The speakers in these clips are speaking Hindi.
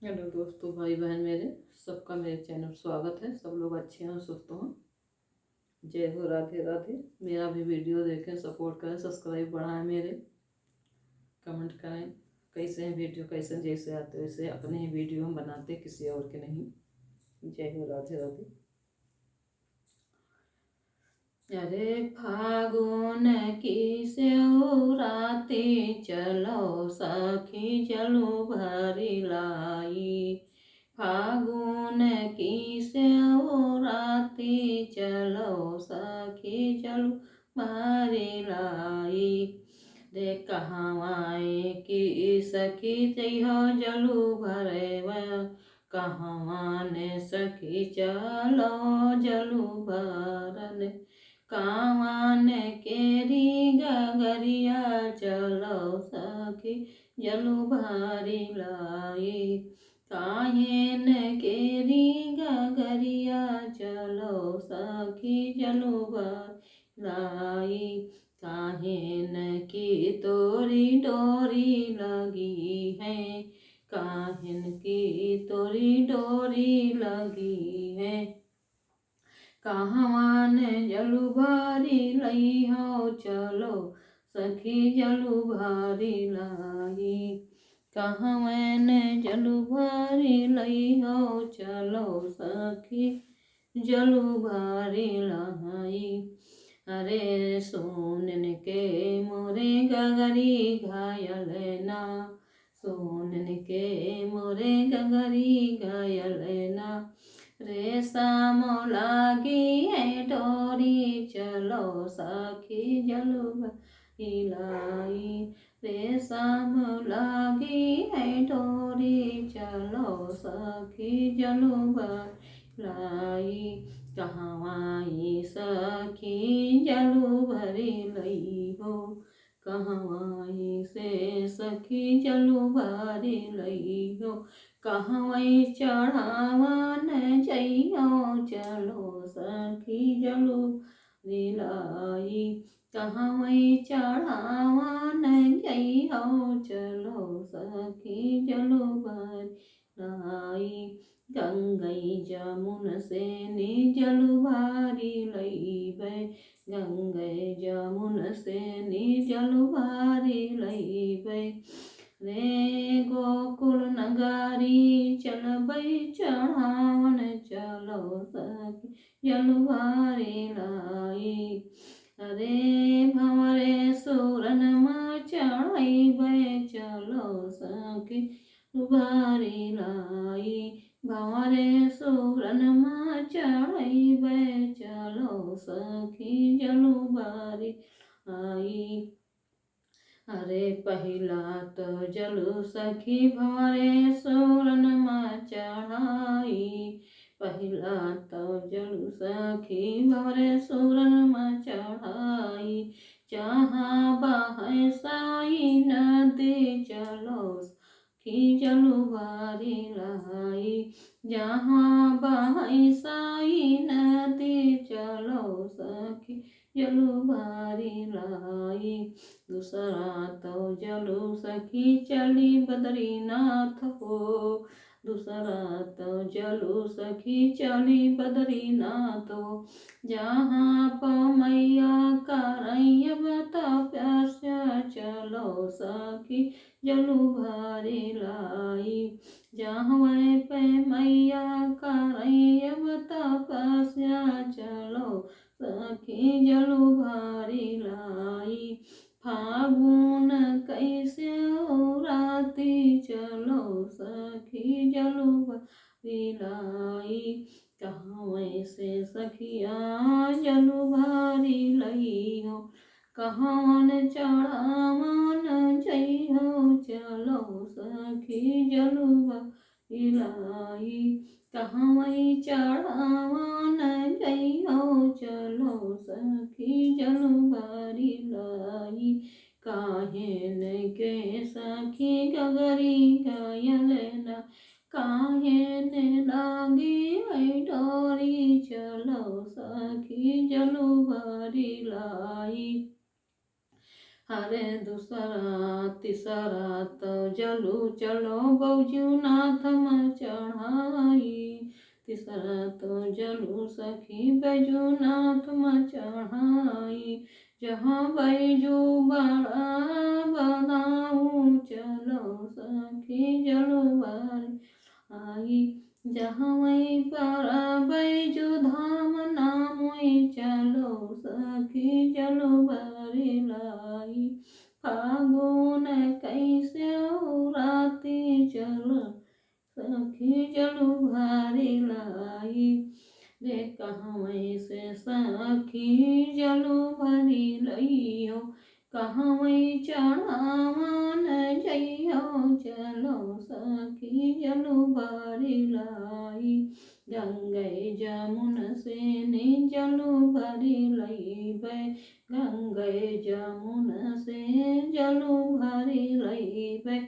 हेलो दोस्तों, भाई बहन मेरे, सबका मेरे चैनल पर स्वागत है। सब लोग अच्छे हैं, सुस्त हों। जय हो, राधे राधे। मेरा भी वीडियो देखें, सपोर्ट करें, सब्सक्राइब बढ़ाएं मेरे, कमेंट करें। कैसे हैं वीडियो, कैसे जैसे आते वैसे अपने ही वीडियो हम बनाते, किसी और के नहीं। जय हो, राधे राधे। अरे फागुन की सेवराती, चलो सखी जलू भरी लाई। फागुन की सेवराती, चलो सखी जलू भरी लाई। रे कहवाए की सखी जइहो जलू भरे, कहवान सखी चलो जलू भरन। कावन केरी गगरिया, चलो सखी जलू भरी लाई। काहेन केरी गगरिया, चलो सखी जलू भरी लाई। काहेन की तोरी डोरी लगी है, काहेन की तोरी डोरी लगी है। कहवान जलू भरी लई हो, चलो सखी जलू भरी लाई। कहवान जलू भरी लई हो, चलो सखी जलू भरी लाई। अरे सोनन के मोरे गगरी घायल ना, सोनन के मोरे गगरी घायल ना। रेशम लागी है डोरी, चलो सखी जलू भरी लाई। रेशम लागी है डोरी, चलो सखी जलू भरी लाई। कहवाई सखी जलू भरी लई हो, कहवाई से सखी जलू भरी लई हो। कहवई चढ़ावन जइयो, चलो सखी जलू भरी लाई। कहवई चढ़ावन जइयो, चलो सखी जलू भरी लाई। गंगई जमुन से नी जलू भरी लईबे, गंगई जमुन से नी जलू भरी लईबे। रे गोकुल नगारी चलबै चढ़ावन, चलो सखी जलू भरी लाई। अरे भंवरे सूरन माँ चढ़ैबै, चलो सखी भरी लाई। भंवरे सूरन माँ चढ़ैबै, चलो सखी जलू भरी लाई। अरे पहिला तो जलू सखी भंवरे सूरन माँ चढ़ाई। पहिला तो जलू सखी भंवरे सूरन माँ चढ़ाई। जहाँ बहे साई नदी, चलो सखी जलू भरी लाई। जहाँ बहे साई नदी, चलो सखी जलू भरी लाई। दूसरा तो जलू सखी चली बद्रीनाथ हो, दूसरा तो जलू सखी चली बद्रीनाथ हो। जहाँ पमैया करैब तपस्या, चलो सखी जलू भरी लाई। जहाँ पे मैया करैब तपस्या, चलो सखी जलू भरी लाई। फागुन कैसे राती, चलो सखी जलू भरी लाई। कहवै से सखिया जलू भरी लई हो, कहवन चढ़ावन जइहो, चलो सखी जलू भरी लाई। कहवै चढ़ावन जइहो, चलो सखी जलू भरी लाई। काहेन के सखी गगरी घायल ना, काहेन लागी है डोरी, चलो सखी जलू भरी लाई। हरे दूसरा तीसरा तो जलू चलो बैजूनाथ में चढ़ाई। तीसरा तो जलू सखी बैजूनाथ में चढ़ाई। जहाँ बैजू बड़ा बताऊँ चलो सखी जलू बारी आई। जहाँ वही बड़ा बैजू धाम नाम चलो सखी जलो बारी लाई। फागुन कैसे राती चलो सखी जलो भारी लाई। रे कहाँ से सखी जलो भरी लइयो। कहाँ चढ़ावन जइयो चलो सखी जलो बारी लाई। गंगे जमुन से ने जलो भरी लइबै। गंगे जमुन से जलो भरी लइबै।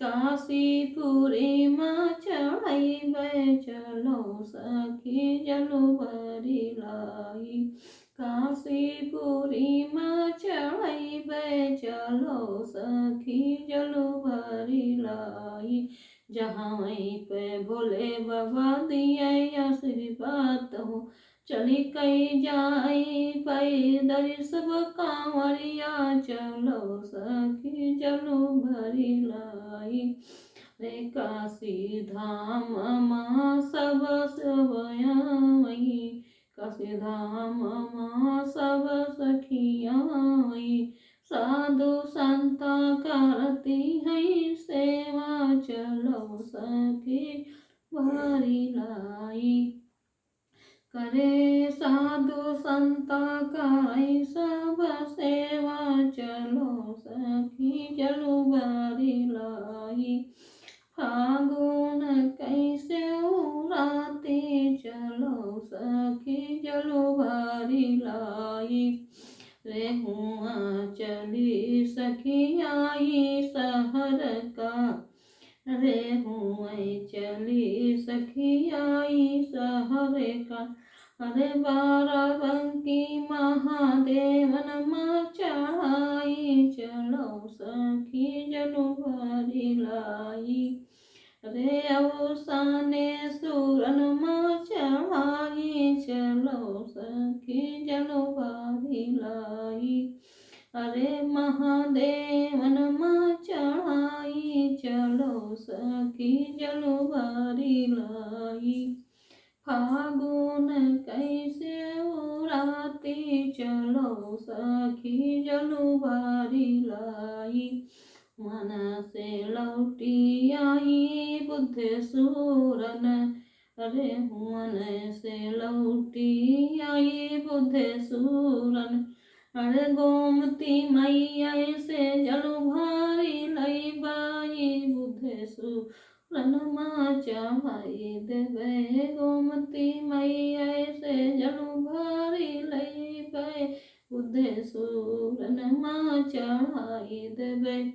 काशीपुरी माँ चढ़ैबै चलो सखी जलो भरी लाई। काशीपुरी माँ चढ़ैबै चलो सखी जलो भरी लाई। जहाँ पे भोले बाबा दिए आशीर्वाद हो। चली कई जाई पैदल सब कांवरिया चलो सखी जलो भरी लाई। रे काशी धाम माँ सब वही। काशी धाम माँ सब सखियाई। साधु संता करती है सेवा चलो सखी भरी लाई। करे साधु संता करे सब सेवा चलो सखी जलो भरी लाई। फागुन कैसे राती चलो सखी जलो भरी लाई। रे हुआ चली सखी आई शहर का। रे हुआ चली सखी आई शहर का। अरे बाराबंकी महादेवन माँ चढ़ाई चलो सखी जलो भरी लाई। रे अवसाने सूरन माँ चढ़ाई चलो सखी जलो भरी लाई। अरे महादेवन माँ चढ़ाई चलो सखी जलो भरी लाई। फागुन कैसे राती चलो सखी जलो भरी लाई। मन से लौटी आई बुद्ध सूरन। अरे मन से लौटी आई बुद्ध सूरन। अरे गोमती मैया से जलो भारी लई बाई बुद्ध सूरन माँ चढ़ाई देवे। गोमती मैया से जलो भारी लई बाई बुद्ध सूरन माँ चढ़ाई देवे।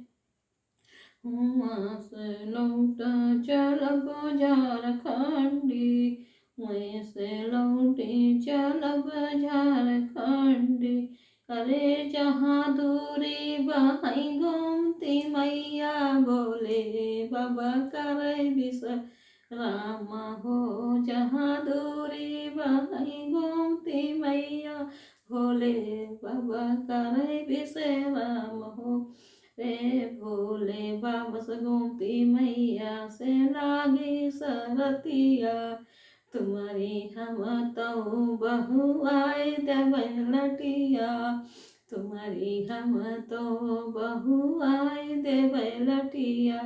वहाँ से लौटा चलब झारखंडी। वहीं से लौटी चलब झारखंडी। अरे जहाँ दूरी बहाई गोमती मैया बोले बाबा करे विश्राम हो। जहाँ दूरी बहाई गोमती मैया भोले बाबा करे विश्राम हो। रे भोले बाबा से गोमती मैया से लागी सरतिया। तुम्हारी हम तो बहु आए देवे लटिया। तुम्हारी हम तो बहु आए देवे लटिया।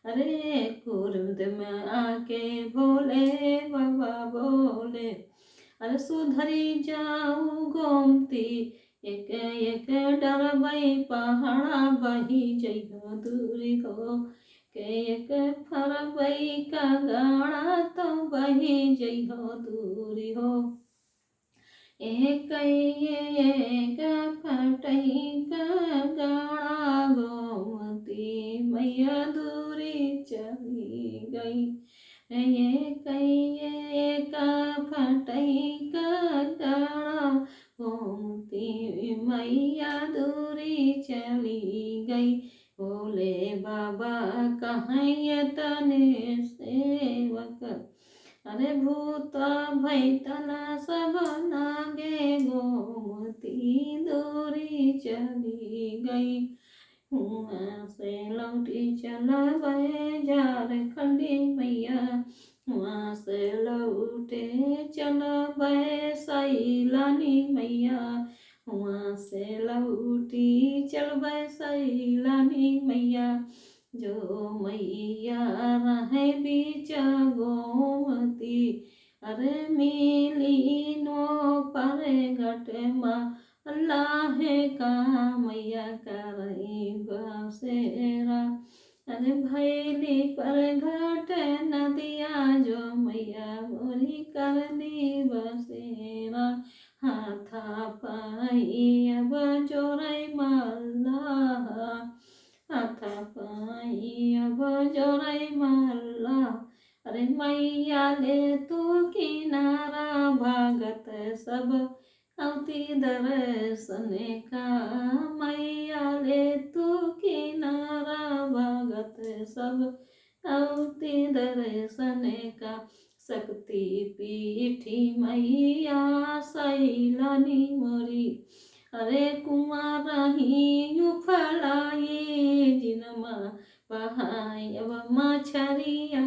अरे कुर्द में आके भोले बाबा बोले। अरे सुधरी जाऊ गोमती एक एक डरबई पहाड़ा बही जइहो दूरी हो। के एक फरबई का गाड़ा तो बही जइहो दूरी हो। एक फटई का गाड़ा गोमती मैया दूरी चली गई। एक फटई का गाड़ा गोमती मैया दूरी चली गई। भोले बाबा कहाँ तने सेवक, अरे भूत भैतला सब लागे। गोमती दूरी चली गई। वहाँ से लौटी चला गए झारखंडी मैया। वहाँ से लौटे चला गए सैलानी मैया। वहाँ से लौटी चल गए सैलानी मैया। जो मैया रहे बीच गोमती, अरे मिली नो पर घट माँ। अल्लाह का मैया करई बसेरा, अरे भैली पर घाट नदिया। जो मैया मोरी कर दी बसेरा। हाथा पाई अब जोरई मल्ला, हाथा पाई अब जोरई मल्ला। अरे मैया ले तो किनारा भागत सब अवती दर्शन का। मैया ले तू किनारा भागत सब अवती दर्शन का। शक्ति पीठी मैया सैलानी मोरी, अरे कुमार ही उफलाई जिनमा पहाय अब मछरिया।